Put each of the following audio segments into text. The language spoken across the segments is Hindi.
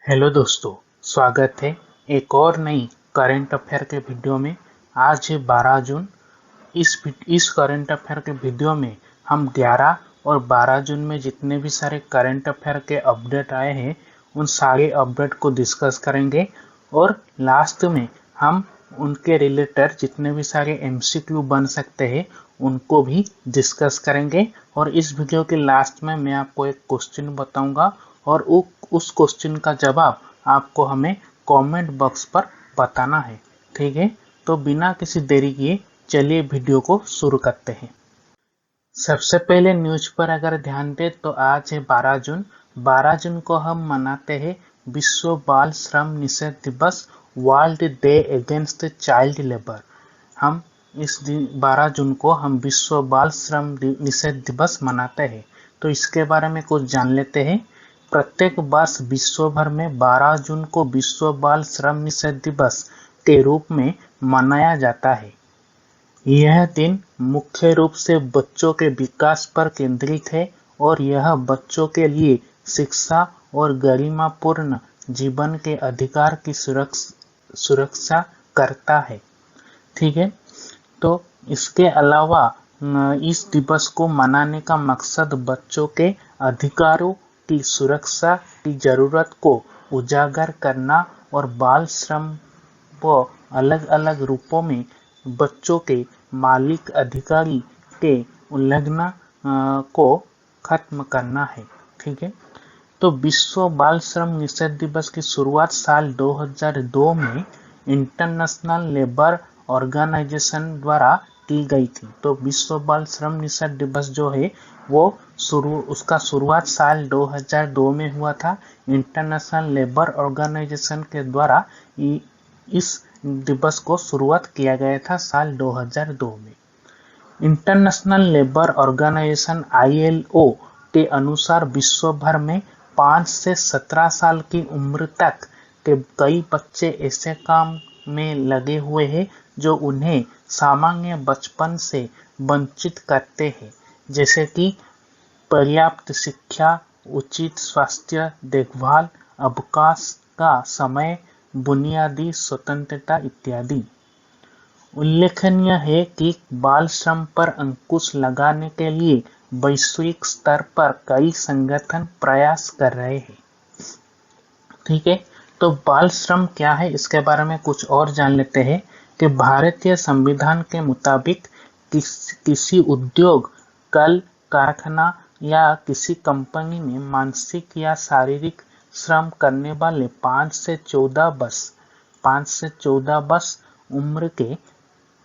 हेलो दोस्तों, स्वागत है एक और नई करंट अफेयर के वीडियो में। आज है 12 जून। इस करंट अफेयर के वीडियो में हम 11 और 12 जून में जितने भी सारे करंट अफेयर के अपडेट आए हैं उन सारे अपडेट को डिस्कस करेंगे और लास्ट में हम उनके रिलेटेड जितने भी सारे एमसीक्यू बन सकते हैं उनको भी डिस्कस करेंगे। और इस वीडियो के लास्ट में मैं आपको एक क्वेश्चन बताऊंगा और उस क्वेश्चन का जवाब आपको हमें कमेंट बॉक्स पर बताना है। ठीक है, तो बिना किसी देरी किए चलिए वीडियो को शुरू करते हैं। सबसे पहले न्यूज पर अगर ध्यान दें तो आज है 12 जून। 12 जून को हम मनाते हैं विश्व बाल श्रम निषेध दिवस, world day against child labour. हम इस दिन 12 जून को हम विश्व बाल श्रम निषेध दिवस मनाते हैं। तो इसके बारे में कुछ जान लेते हैं। प्रत्येक वर्ष विश्व भर में 12 जून को विश्व बाल श्रम निषेध दिवस के रूप में मनाया जाता है। यह दिन मुख्य रूप से बच्चों के विकास पर केंद्रित है और यह बच्चों के लिए शिक्षा और गरिमापूर्ण जीवन के अधिकार की सुरक्षा करता है। ठीक है, तो इसके अलावा इस दिवस को मनाने का मकसद बच्चों के अधिकारों की सुरक्षा की जरूरत को उजागर करना और बाल श्रम व अलग अलग रूपों में बच्चों के मौलिक अधिकारी के उल्लंघन को खत्म करना है। ठीक है, तो विश्व बाल श्रम निषेध दिवस की शुरुआत साल 2002 में इंटरनेशनल लेबर ऑर्गेनाइजेशन द्वारा की गई थी। तो विश्व बाल श्रम निषेध दिवस जो है वो उसका शुरुआत साल 2002 में हुआ था। इंटरनेशनल लेबर ऑर्गेनाइजेशन के द्वारा इस दिवस को शुरुआत किया गया था साल 2002 में। इंटरनेशनल लेबर ऑर्गेनाइजेशन ILO के अनुसार विश्व भर में 5 से 17 साल की उम्र तक के कई बच्चे ऐसे काम में लगे हुए हैं जो उन्हें सामान्य बचपन से वंचित करते हैं, जैसे कि पर्याप्त शिक्षा, उचित स्वास्थ्य देखभाल, अवकाश का समय, बुनियादी स्वतंत्रता इत्यादि। उल्लेखनीय है कि बाल श्रम पर अंकुश लगाने के लिए वैश्विक स्तर पर कई संगठन प्रयास कर रहे हैं। ठीक है, तो बाल श्रम क्या है इसके बारे में कुछ और जान लेते हैं कि भारतीय संविधान के मुताबिक किसी उद्योग, कल कारखाना या किसी कंपनी में मानसिक या शारीरिक श्रम करने वाले 5 से 14 वर्ष उम्र के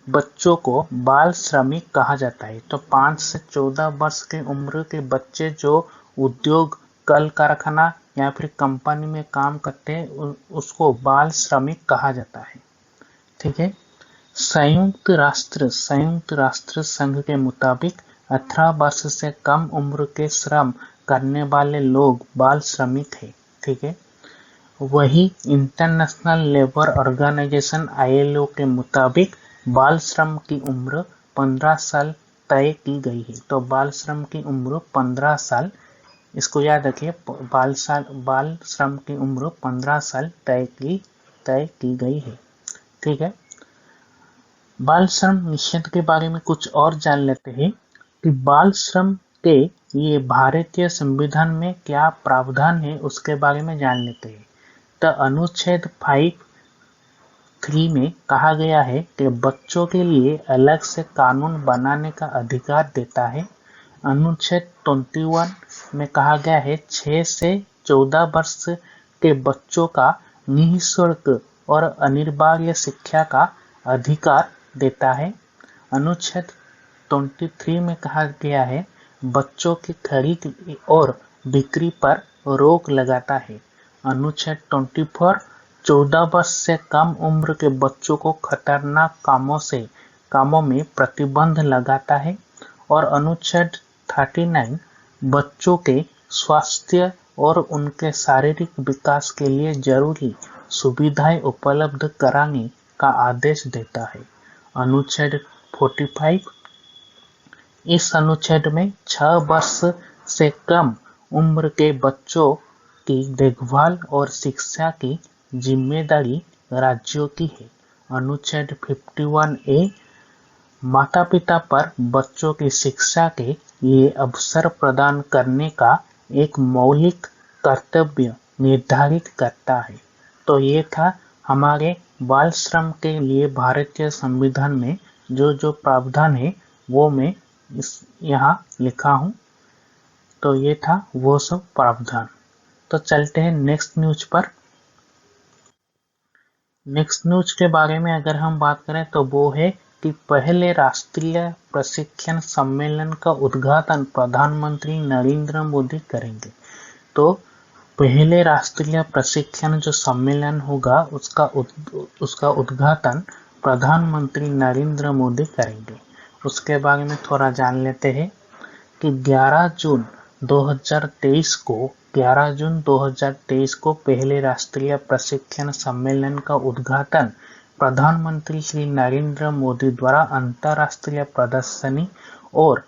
बच्चों को बाल श्रमिक कहा जाता है। तो 5 से 14 वर्ष की उम्र के बच्चे जो उद्योग, कल कारखाना या फिर कंपनी में काम करते हैं उसको बाल श्रमिक कहा जाता है। ठीक है, संयुक्त राष्ट्र संघ के मुताबिक 18 वर्ष से कम उम्र के श्रम करने वाले लोग बाल श्रमिक हैं। ठीक है, वही इंटरनेशनल लेबर ऑर्गेनाइजेशन ILO के मुताबिक बाल श्रम की उम्र 15 साल तय की गई है। तो बाल श्रम की उम्र 15 साल, इसको याद रखिए, बाल श्रम की उम्र 15 साल तय की गई है। ठीक है, बाल श्रम निषेध के बारे में कुछ और जान लेते हैं कि बाल श्रम के लिए भारतीय संविधान में क्या प्रावधान है उसके बारे में जान लेते हैं। तो अनुच्छेद 5(3) में कहा गया है कि बच्चों के लिए अलग से कानून बनाने का अधिकार देता है। अनुच्छेद 21 में कहा गया है 6 से 14 वर्ष के बच्चों का निःशुल्क और अनिवार्य शिक्षा का अधिकार देता है। अनुच्छेद 23 में कहा गया है बच्चों की खरीद और बिक्री पर रोक लगाता है। अनुच्छेद 24 14 वर्ष से कम उम्र के बच्चों को खतरनाक कामों में प्रतिबंध लगाता है। और अनुच्छेद 39 बच्चों के स्वास्थ्य और उनके शारीरिक विकास के लिए जरूरी सुविधाएं उपलब्ध कराने का आदेश देता है। अनुच्छेद 45, इस अनुच्छेद में 6 वर्ष से कम उम्र के बच्चों की देखभाल और शिक्षा की जिम्मेदारी राज्यों की है। अनुच्छेद 51A माता पिता पर बच्चों की शिक्षा के लिए अवसर प्रदान करने का एक मौलिक कर्तव्य निर्धारित करता है। तो ये था हमारे बाल श्रम के लिए भारतीय संविधान में जो जो प्रावधान है वो मैं यहाँ लिखा हूँ। तो ये था वो सब प्रावधान। तो चलते हैं नेक्स्ट न्यूज पर। नेक्स्ट न्यूज के बारे में अगर हम बात करें तो वो है कि पहले राष्ट्रीय प्रशिक्षण सम्मेलन का उद्घाटन प्रधानमंत्री नरेंद्र मोदी करेंगे। तो पहले राष्ट्रीय प्रशिक्षण जो सम्मेलन होगा उसका उद्घाटन प्रधानमंत्री नरेंद्र मोदी करेंगे। उसके बारे में थोड़ा जान लेते हैं कि 11 जून 2023 को पहले राष्ट्रीय प्रशिक्षण सम्मेलन का उद्घाटन प्रधानमंत्री श्री नरेंद्र मोदी द्वारा अंतर्राष्ट्रीय प्रदर्शनी और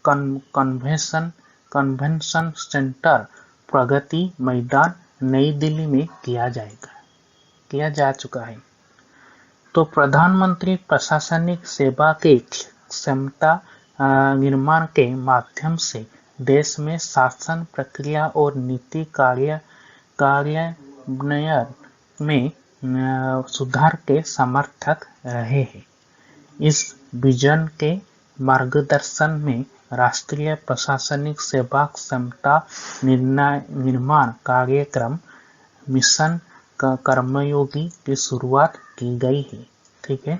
कन्वेंशन सेंटर प्रगति मैदान नई दिल्ली में किया जा चुका है। तो प्रधानमंत्री प्रशासनिक सेवा के क्षमता निर्माण के माध्यम से देश में शासन प्रक्रिया और नीति कार्यान्वयन में सुधार के समर्थक रहे हैं। इस विजन के मार्गदर्शन में राष्ट्रीय प्रशासनिक सेवा क्षमता निर्माण कार्यक्रम मिशन कर्मयोगी की शुरुआत की गई है। ठीक है,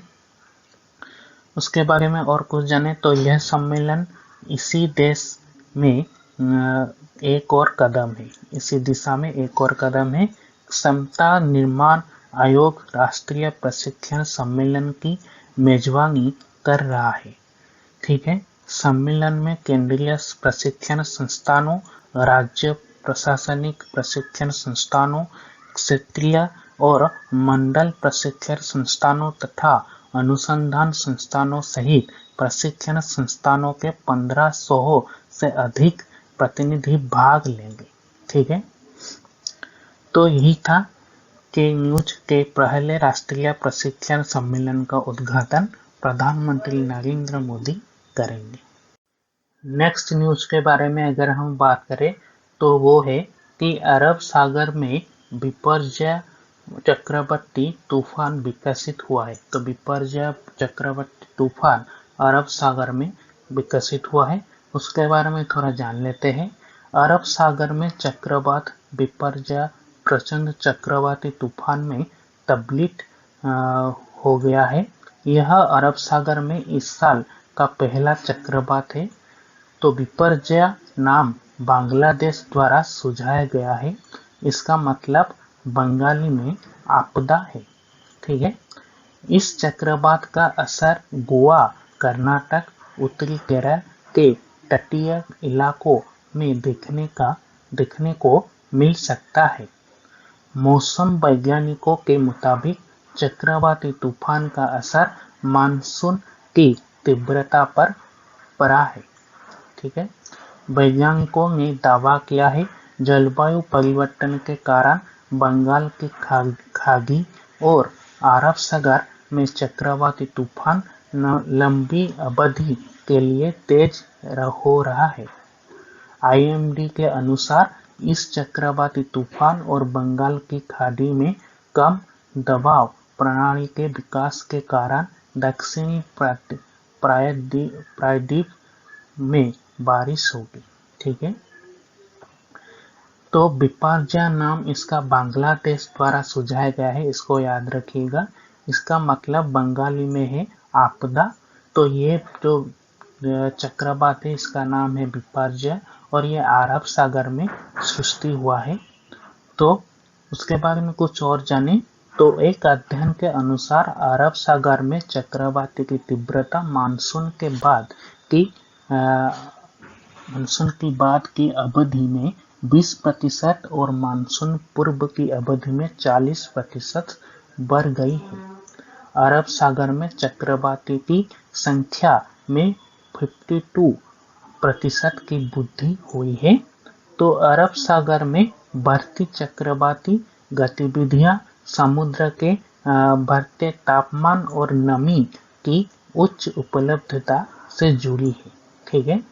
उसके बारे में और कुछ जाने तो यह सम्मेलन इसी देश में एक और कदम है, इसी दिशा में एक और कदम है। क्षमता निर्माण आयोग राष्ट्रीय प्रशिक्षण सम्मेलन की मेजबानी कर रहा है। ठीक है, सम्मेलन में केंद्रीय प्रशिक्षण संस्थानों, राज्य प्रशासनिक प्रशिक्षण संस्थानों, क्षेत्रीय और मंडल प्रशिक्षण संस्थानों तथा अनुसंधान संस्थानों सहित प्रशिक्षण संस्थानों के 1500 से अधिक प्रतिनिधि भाग लेंगे। ठीक है, तो यही था कि न्यूज के पहले राष्ट्रीय प्रशिक्षण सम्मेलन का उद्घाटन प्रधानमंत्री नरेंद्र मोदी करेंगे। नेक्स्ट न्यूज के बारे में अगर हम बात करें तो वो है कि अरब सागर में बिपरजॉय चक्रवाती तूफान विकसित हुआ है। तो बिपरजॉय चक्रवाती तूफान अरब सागर में विकसित हुआ है, उसके बारे में थोड़ा जान लेते हैं। अरब सागर में चक्रवात बिपरजॉय प्रचंड चक्रवाती तूफान में तब्दील हो गया है। यह अरब सागर में इस साल का पहला चक्रवात है। तो बिपरजॉय नाम बांग्लादेश द्वारा सुझाया गया है। इसका मतलब बंगाली में आपदा है। ठीक है, इस चक्रवात का असर गोवा, कर्नाटक, उत्तरी केरल के तटीय इलाकों में देखने को मिल सकता है। मौसम वैज्ञानिकों के मुताबिक चक्रवाती तूफान का असर मानसून की तीव्रता पर पड़ा है। ठीक है, वैज्ञानिकों ने दावा किया है जलवायु परिवर्तन के कारण बंगाल की खाड़ी और अरब सागर में चक्रवाती तूफान लंबी अवधि के लिए तेज हो रहा है। IMD के अनुसार इस चक्रवाती तूफान और बंगाल की खाड़ी में कम दबाव प्रणाली के विकास के कारण दक्षिणी प्रायद्वीप में बारिश होगी। ठीक है, तो बिपरजॉय नाम इसका बांग्लादेश द्वारा सुझाया गया है, इसको याद रखिएगा। इसका मतलब बंगाली में है आपदा। तो ये जो चक्रवात है इसका नाम है बिपरजॉय और ये अरब सागर में सृष्टि हुआ है। तो उसके बारे में कुछ और जाने तो एक अध्ययन के अनुसार अरब सागर में चक्रवाती की तीव्रता मानसून की बाद की अवधि में 20% और मानसून पूर्व की अवधि में 40% बढ़ गई है। अरब सागर में चक्रवाती की संख्या में 52% की वृद्धि हुई है। तो अरब सागर में बढ़ती चक्रवाती गतिविधियां समुद्र के बढ़ते तापमान और नमी की उच्च उपलब्धता से जुड़ी है। ठीक है।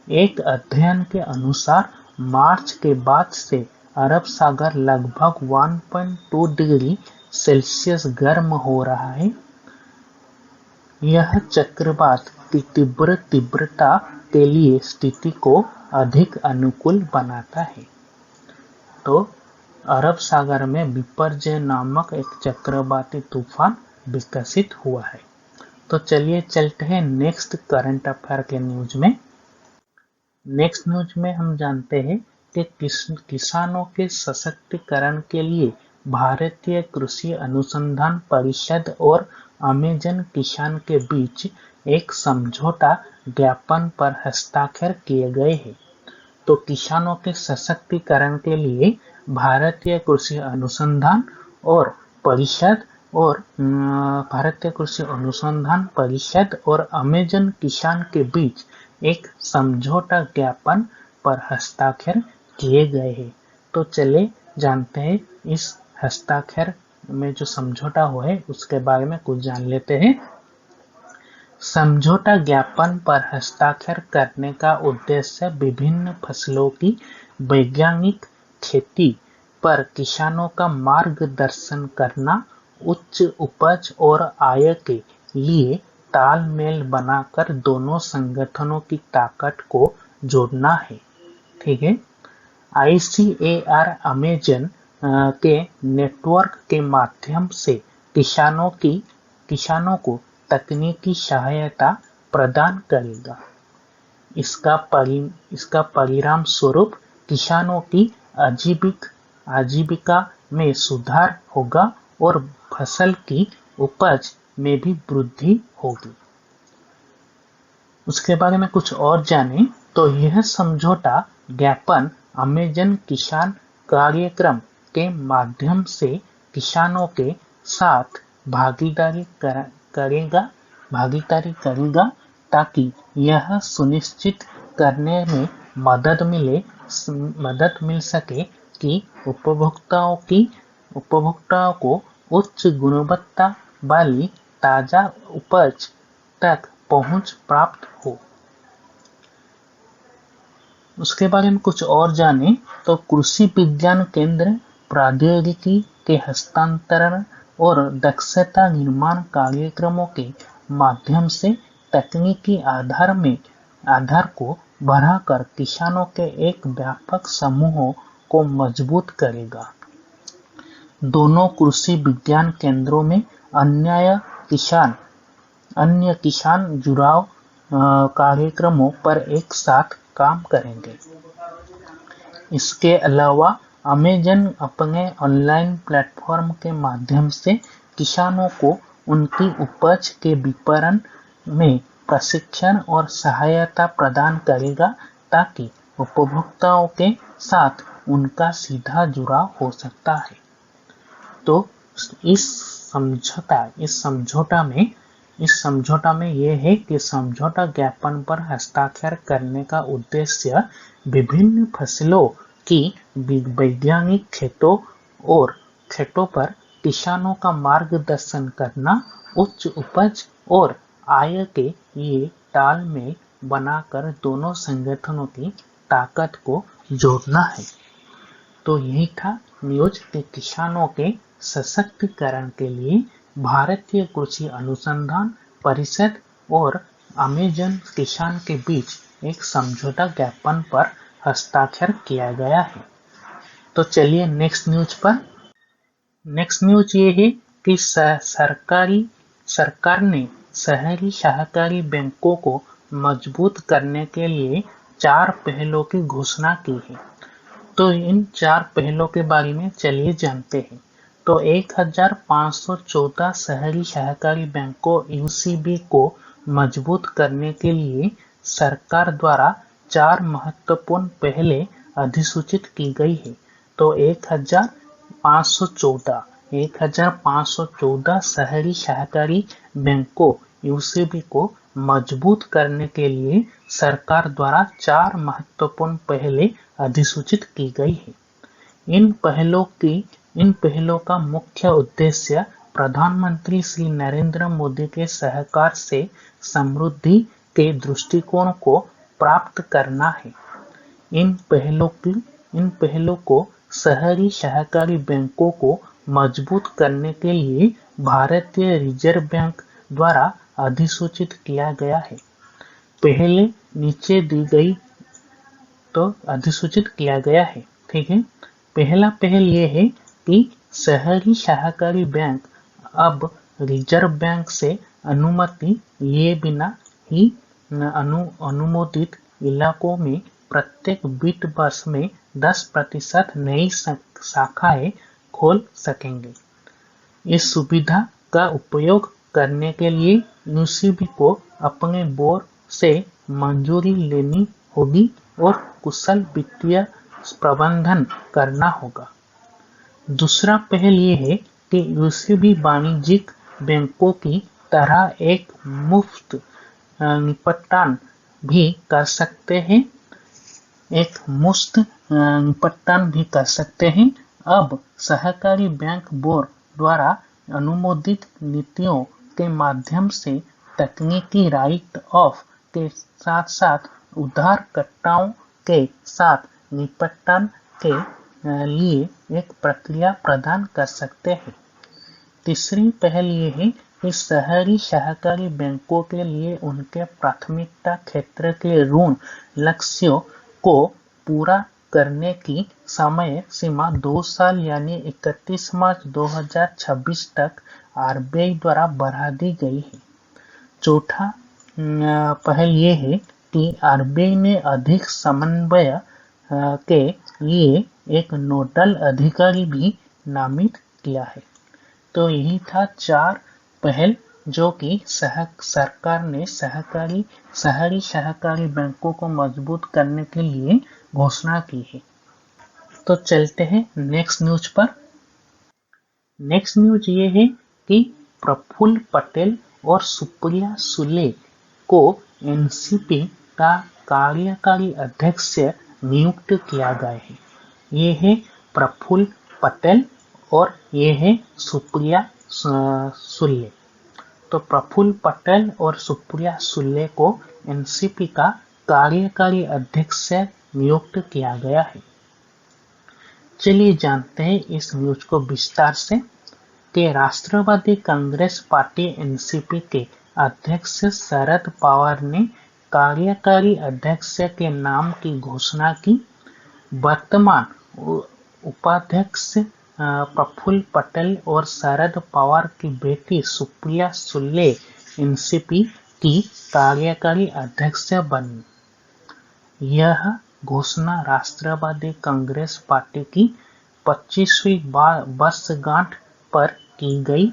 एक अध्ययन के अनुसार मार्च के बाद से अरब सागर लगभग 1.2 डिग्री सेल्सियस गर्म हो रहा है। यह चक्रवात की तीव्रता के लिए स्थिति को अधिक अनुकूल बनाता है। तो अरब सागर में बिपरजॉय नामक एक चक्रवाती तूफान विकसित हुआ है। तो चलिए चलते हैं नेक्स्ट करंट अफेयर के न्यूज में। नेक्स्ट न्यूज में हम जानते हैं कि किसानों के सशक्तिकरण के लिए भारतीय कृषि अनुसंधान परिषद और अमेजन किसान के बीच एक समझौता ज्ञापन पर हस्ताक्षर किए गए हैं। तो किसानों के सशक्तिकरण के लिए भारतीय कृषि अनुसंधान और परिषद और अमेजन किसान के बीच एक समझौता ज्ञापन पर हस्ताक्षर किए गए हैं। तो चले जानते हैं इस हस्ताक्षर में जो समझौता हुआ है उसके बारे में कुछ जान लेते हैं। समझौता ज्ञापन पर हस्ताक्षर करने का उद्देश्य विभिन्न फसलों की वैज्ञानिक खेती पर किसानों का मार्गदर्शन करना, उच्च उपज और आय के लिए तालमेल बनाकर दोनों संगठनों की ताकत को जोड़ना है। ठीक है। ICAR अमेजन के नेटवर्क के माध्यम से किसानों को तकनीकी सहायता प्रदान करेगा। इसका परिणाम स्वरूप किसानों की आजीविका में सुधार होगा और फसल की उपज में भी वृद्धि होगी। उसके बारे में कुछ और जाने तो यह समझौता ज्ञापन अमेजन किसान कार्यक्रम के माध्यम से किसानों के साथ भागीदारी करेगा ताकि यह सुनिश्चित करने में मदद मिल सके कि उपभोक्ताओं को उच्च गुणवत्ता वाली ताजा उपज तक पहुंच प्राप्त हो। उसके बारे में कुछ और जाने तो कृषि विज्ञान केंद्र प्रौद्योगिकी के हस्तांतरण और दक्षता निर्माण कार्यक्रमों के माध्यम से तकनीकी आधार को बढ़ाकर किसानों के एक व्यापक समूह को मजबूत करेगा। दोनों कृषि विज्ञान केंद्रों में अन्य किसान जुड़ाव कार्यक्रमों पर एक साथ काम करेंगे। इसके अलावा अमेजन अपने ऑनलाइन प्लेटफॉर्म के माध्यम से किसानों को उनकी उपज के विपणन में प्रशिक्षण और सहायता प्रदान करेगा ताकि उपभोक्ताओं के साथ उनका सीधा जुड़ाव हो सकता है। तो इस समझौता में यह है कि समझौता ज्ञापन पर हस्ताक्षर करने का उद्देश्य विभिन्न फसलों की वैज्ञानिक खेतों पर किसानों का मार्गदर्शन करना, उच्च उपज और आय के लिए तालमेल बनाकर दोनों संगठनों की ताकत को जोड़ना है। तो यही था न्यूज के किसानों के सशक्तिकरण के लिए भारतीय कृषि अनुसंधान परिषद और अमेजन किसान के बीच एक समझौता ज्ञापन पर हस्ताक्षर किया गया है। तो चलिए नेक्स्ट न्यूज ये है कि सरकार ने शहरी सहकारी बैंकों को मजबूत करने के लिए 4 पहलों की घोषणा की है। तो इन 4 पहलों के बारे में चलिए जानते हैं। तो 1514 शहरी सहकारी बैंकों UCB को मजबूत करने के लिए सरकार द्वारा 4 महत्वपूर्ण पहलें अधिसूचित की गई है। तो 1514 शहरी सहकारी बैंकों UCB को मजबूत करने के लिए सरकार द्वारा 4 महत्वपूर्ण पहलें अधिसूचित की गई है। इन पहलों का मुख्य उद्देश्य प्रधानमंत्री श्री नरेंद्र मोदी के सहकार से समृद्धि के दृष्टिकोण को प्राप्त करना है। इन पहलों को शहरी सहकारी बैंकों को मजबूत करने के लिए भारतीय रिजर्व बैंक द्वारा अधिसूचित किया गया है। पहले नीचे दी गई तो अधिसूचित किया गया है। ठीक है, पहला पहल ये है कि शहरी सहकारी बैंक अब रिजर्व बैंक से अनुमति लिए बिना ही अनुमोदित इलाकों में प्रत्येक वित्त वर्ष में 10% नई शाखाएं खोल सकेंगे। इस सुविधा का उपयोग करने के लिए यूसीबी को अपने बोर्ड से मंजूरी लेनी होगी और कुशल वित्तीय प्रबंधन करना होगा। दूसरा पहल ये है कि यूसीबी वाणिज्यिक बैंकों की तरह एक मुफ्त निपटान भी कर सकते हैं अब सहकारी बैंक बोर्ड द्वारा अनुमोदित नीतियों के माध्यम से तकनीकी राइट ऑफ के साथ साथ उधारकर्ताओं के साथ निपटान के लिए एक प्रक्रिया प्रदान कर सकते हैं। तीसरी पहल ये है कि शहरी सहकारी बैंकों के लिए उनके प्राथमिकता क्षेत्र के ऋण लक्ष्यों को पूरा करने की समय सीमा 2 साल यानी 31 मार्च 2026 तक आरबीआई द्वारा बढ़ा दी गई है। चौथा पहल ये है कि आरबीआई ने अधिक समन्वय के लिए एक नोडल अधिकारी भी नामित किया है। तो यही था 4 पहल जो कि सरकार ने शहरी सहकारी बैंकों को मजबूत करने के लिए घोषणा की है। तो चलते हैं नेक्स्ट न्यूज पर। नेक्स्ट न्यूज ये है कि प्रफुल्ल पटेल और सुप्रिया सुले को एनसीपी का कार्यकारी अध्यक्ष नियुक्त किया गया है। ये है प्रफुल्ल पटेल और ये है सुप्रिया सुले। तो प्रफुल्ल पटेल और सुप्रिया सुले को एनसीपी का कार्यकारी अध्यक्ष नियुक्त किया गया है। चलिए जानते हैं इस न्यूज को विस्तार से कि राष्ट्रवादी कांग्रेस पार्टी एनसीपी के अध्यक्ष शरद पवार ने कार्यकारी अध्यक्ष के नाम की घोषणा की। वर्तमान उपाध्यक्ष प्रफुल्ल पटेल और शरद पवार की बेटी सुप्रिया सुले एनसीपी की कार्यकारी अध्यक्ष बनी। यह घोषणा राष्ट्रवादी कांग्रेस पार्टी की 25वीं वर्षगांठ पर की गई।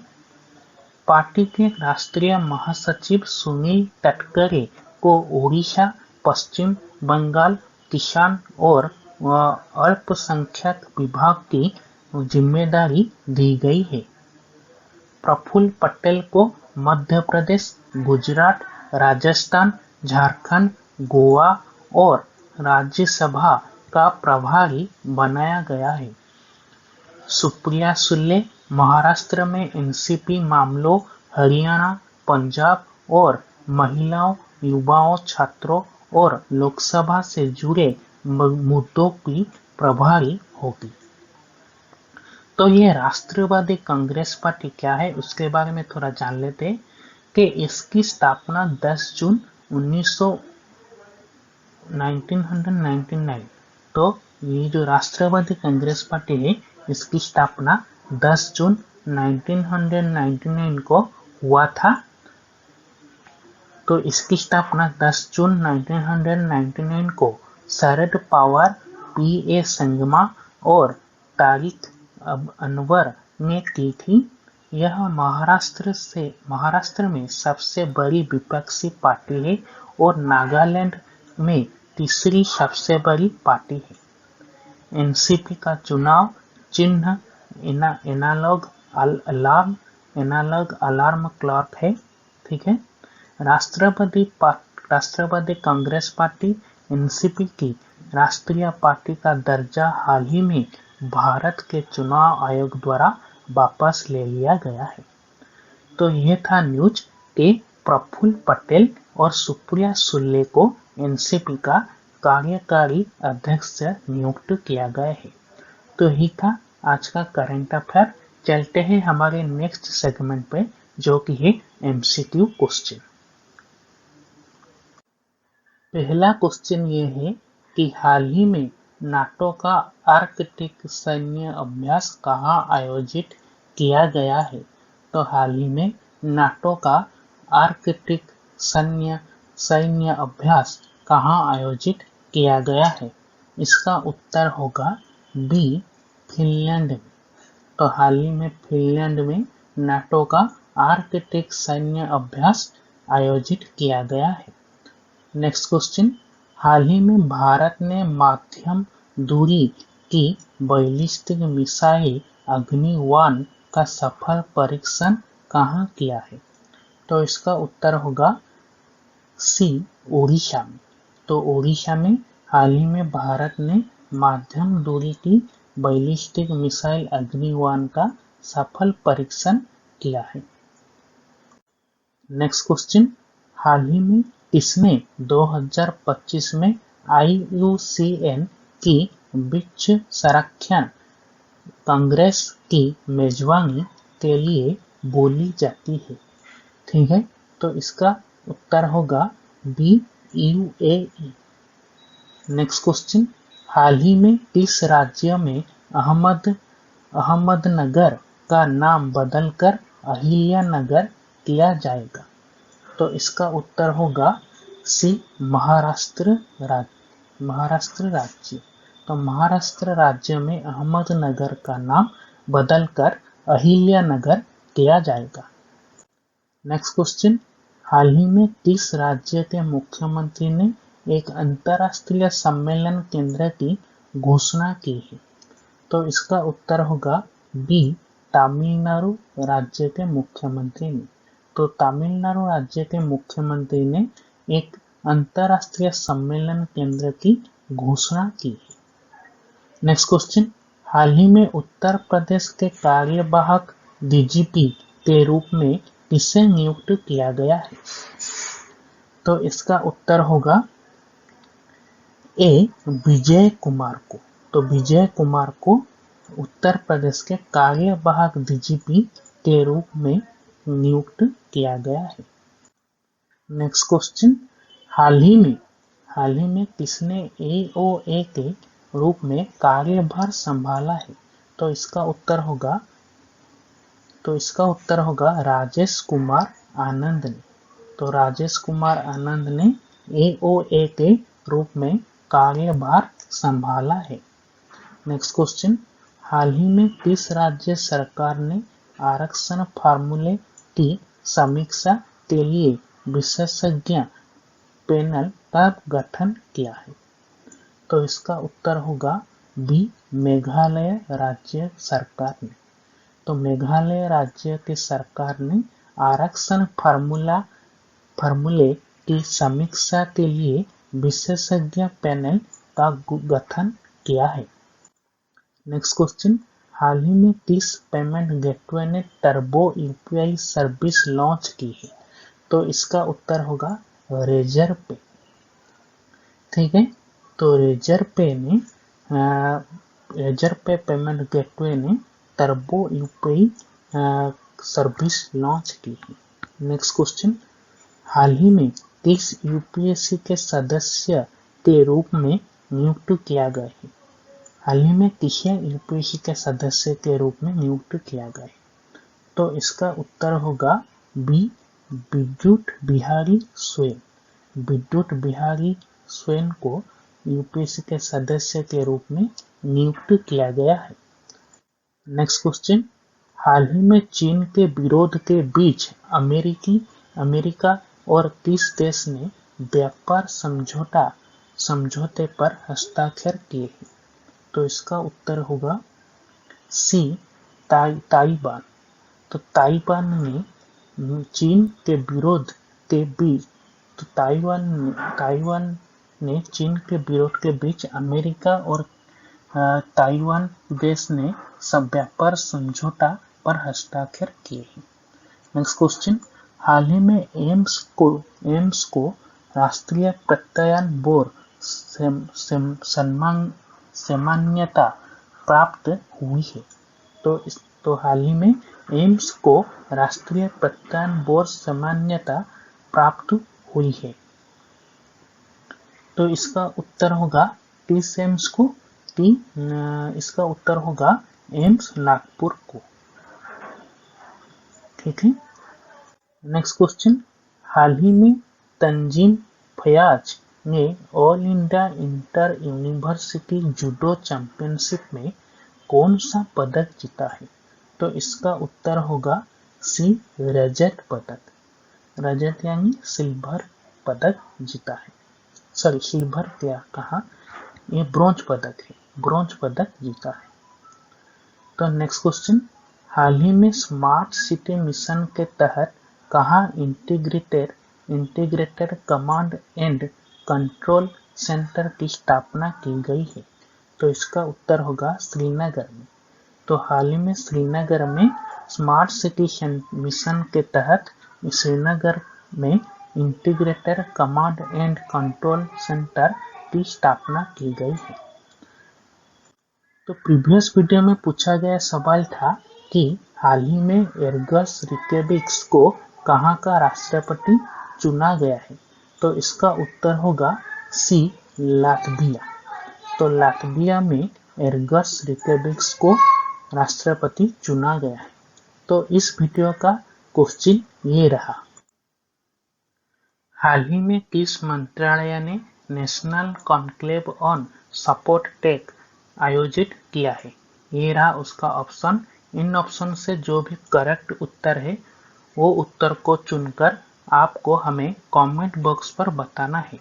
पार्टी के राष्ट्रीय महासचिव सुनील तटकरे को ओडिशा, पश्चिम बंगाल, किसान और अल्पसंख्यक विभाग की जिम्मेदारी दी गई है। प्रफुल्ल पटेल को मध्य प्रदेश, गुजरात, राजस्थान, झारखंड, गोवा और राज्यसभा का प्रभारी बनाया गया है। सुप्रिया सुले महाराष्ट्र में एनसीपी मामलों, हरियाणा, पंजाब और महिलाओं, युवाओं, छात्रों और लोकसभा से जुड़े मुद्दों की प्रभारी होगी। तो ये राष्ट्रवादी कांग्रेस पार्टी क्या है उसके बारे में थोड़ा जान लेते हैं कि इसकी स्थापना 10 जून 1999। तो ये जो राष्ट्रवादी कांग्रेस पार्टी है इसकी स्थापना 10 जून 1999 को हुआ था। तो इसकी स्थापना 10 जून 1999 को शरद पवार, पीए संगमा और तारिक अनवर ने की थी। यह महाराष्ट्र में सबसे बड़ी विपक्षी पार्टी है और नागालैंड में तीसरी सबसे बड़ी पार्टी है। एनसीपी का चुनाव चिन्ह एनालॉग अलार्म क्लॉक है। ठीक है, राष्ट्रवादी कांग्रेस पार्टी एनसीपी की राष्ट्रीय पार्टी का दर्जा हाल ही में भारत के चुनाव आयोग द्वारा वापस ले लिया गया है। तो ये था न्यूज कि प्रफुल्ल पटेल और सुप्रिया सुले को एनसीपी का कार्यकारी अध्यक्ष नियुक्त किया गया है। तो यही था आज का करंट अफेयर। चलते हैं हमारे नेक्स्ट सेगमेंट पे, जो कि है एमसीक्यू क्वेश्चन। पहला क्वेश्चन ये है कि हाल ही में नाटो का आर्कटिक सैन्य अभ्यास कहाँ आयोजित किया गया है। तो हाल ही में नाटो का आर्कटिक सैन्य अभ्यास कहाँ आयोजित किया गया है। इसका उत्तर होगा बी, फिनलैंड में। तो हाल ही में फिनलैंड में नाटो का आर्कटिक सैन्य अभ्यास आयोजित किया गया है। नेक्स्ट क्वेश्चन, हाल ही में भारत ने मध्यम दूरी की बैलिस्टिक मिसाइल अग्नि-1 का सफल परीक्षण कहाँ किया है। तो इसका उत्तर होगा सी, ओडिशा में। तो ओडिशा में हाल ही में भारत ने मध्यम दूरी की बैलिस्टिक मिसाइल अग्नि-1 का सफल परीक्षण किया है। नेक्स्ट क्वेश्चन, हाल ही में किसने 2025 में IUCN की विश्व संरक्षण कांग्रेस की मेजबानी के लिए बोली जाती है। ठीक है, तो इसका उत्तर होगा बी, UAE। नेक्स्ट क्वेश्चन, हाल ही में किस राज्य में अहमदनगर का नाम बदलकर अहिल्यानगर किया जाएगा। तो इसका उत्तर होगा सी, महाराष्ट्र राज्य। तो महाराष्ट्र राज्य में अहमदनगर का नाम बदलकर अहिल्यानगर किया जाएगा। नेक्स्ट क्वेश्चन, हाल ही में किस राज्य के मुख्यमंत्री ने एक अंतरराष्ट्रीय सम्मेलन केंद्र की घोषणा की है। तो इसका उत्तर होगा बी, तमिलनाडु राज्य के मुख्यमंत्री ने। तो तमिलनाडु राज्य के मुख्यमंत्री ने एक अंतरराष्ट्रीय सम्मेलन केंद्र की घोषणा की है। नेक्स्ट क्वेश्चन, हाल ही में उत्तर प्रदेश के कार्यवाहक डीजीपी के रूप में किसे नियुक्त किया गया है। तो इसका उत्तर होगा ए, विजय कुमार को। तो विजय कुमार को उत्तर प्रदेश के कार्यवाहक डीजीपी के रूप में नियुक्त किया गया है। नेक्स्ट क्वेश्चन, हाल ही में किसने AOA के रूप में कार्यभार संभाला है। तो इसका उत्तर होगा राजेश कुमार आनंद ने। तो राजेश कुमार आनंद ने AOA के रूप में कार्यभार संभाला है। नेक्स्ट क्वेश्चन, हाल ही में किस राज्य सरकार ने आरक्षण फार्मूले की समीक्षा के लिए विशेषज्ञ पैनल का गठन किया है। तो इसका उत्तर होगा बी, मेघालय राज्य सरकार ने। तो मेघालय राज्य की सरकार ने आरक्षण फार्मूले की समीक्षा के लिए विशेषज्ञ पैनल का गठन किया है। नेक्स्ट क्वेश्चन, हाल ही में किस पेमेंट गेटवे ने टर्बो UPI सर्विस लॉन्च की है। तो इसका उत्तर होगा रेजर पे। ठीक है, तो रेजर पे पेमेंट गेटवे ने टर्बो UPI सर्विस लॉन्च की है। नेक्स्ट क्वेश्चन, हाल ही में किस UPSC के सदस्य के रूप में नियुक्त किया गया है। हाल ही में किसे UPSC के सदस्य के रूप में नियुक्त किया गया है। तो इसका उत्तर होगा बी, विद्युत बिहारी स्वयं को UPSC के सदस्य के रूप में नियुक्त किया गया है। नेक्स्ट क्वेश्चन, हाल ही में चीन के विरोध के बीच अमेरिका और किस देश ने व्यापार समझौते पर हस्ताक्षर किए हैं। तो इसका उत्तर होगा सी, ताइवान। तो ताइवान ने चीन के विरोध के बीच ताइवान ने चीन के विरोध के बीच अमेरिका और ताइवान देश ने सब व्यापार समझौता पर हस्ताक्षर किए हैं। नेक्स्ट क्वेश्चन, हाल ही में एम्स को राष्ट्रीय प्रत्यायन बोर्ड सम्मान्यता प्राप्त हुई है। तो हाल ही में एम्स को राष्ट्रीय प्रत्यायन बोर्ड सम्मान्यता प्राप्त हुई है। तो इसका उत्तर होगा किस एम्स को? इसका उत्तर होगा एम्स नागपुर को। ठीक है। नेक्स्ट क्वेश्चन, हाल ही में तंजीम फयाज ने all India inter university judo championship में कौन सा पदक जीता है? तो इसका उत्तर होगा सी, रजत पदक। रजत यानी सिल्वर पदक जीता है। सॉरी, सिल्वर क्या कहा, ये ब्रोंज पदक है, ब्रोंज पदक जीता है। तो नेक्स्ट क्वेश्चन, हाल ही में स्मार्ट सिटी मिशन के तहत कहाँ integrated command and control centre की स्थापना की गई है? तो इसका उत्तर होगा श्रीनगर में। तो हाल ही में श्रीनगर में स्मार्ट सिटी मिशन के तहत श्रीनगर में integrated command and control centre की स्थापना की गई है। तो प्रीवियस वीडियो में पूछा गया सवाल था कि हाल ही में एर्गस रिकेबिक्स को कहाँ का राष्ट्रपति चुना गया है? तो इसका उत्तर होगा सी, लातविया। तो लातविया में एर्गस रिकेबिक्स को राष्ट्रपति चुना गया है। तो इस वीडियो का क्वेश्चन ये रहा, हाल ही में किस मंत्रालय ने national conclave on support tech आयोजित किया है? ये रहा उसका ऑप्शन। इन ऑप्शन से जो भी करेक्ट उत्तर है वो उत्तर को चुनकर आपको हमें कमेंट बॉक्स पर बताना है।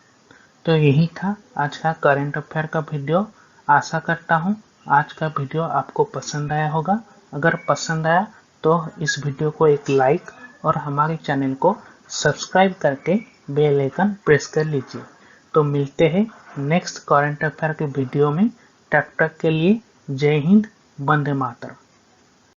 तो यही था आज का करंट अफेयर का वीडियो। आशा करता हूँ आज का वीडियो आपको पसंद आया होगा। अगर पसंद आया तो इस वीडियो को एक लाइक और हमारे चैनल को सब्सक्राइब करके बेल आइकन प्रेस कर लीजिए। तो मिलते हैं नेक्स्ट करंट अफेयर के वीडियो में। तब तक के लिए जय हिंद, वंदे मातरम।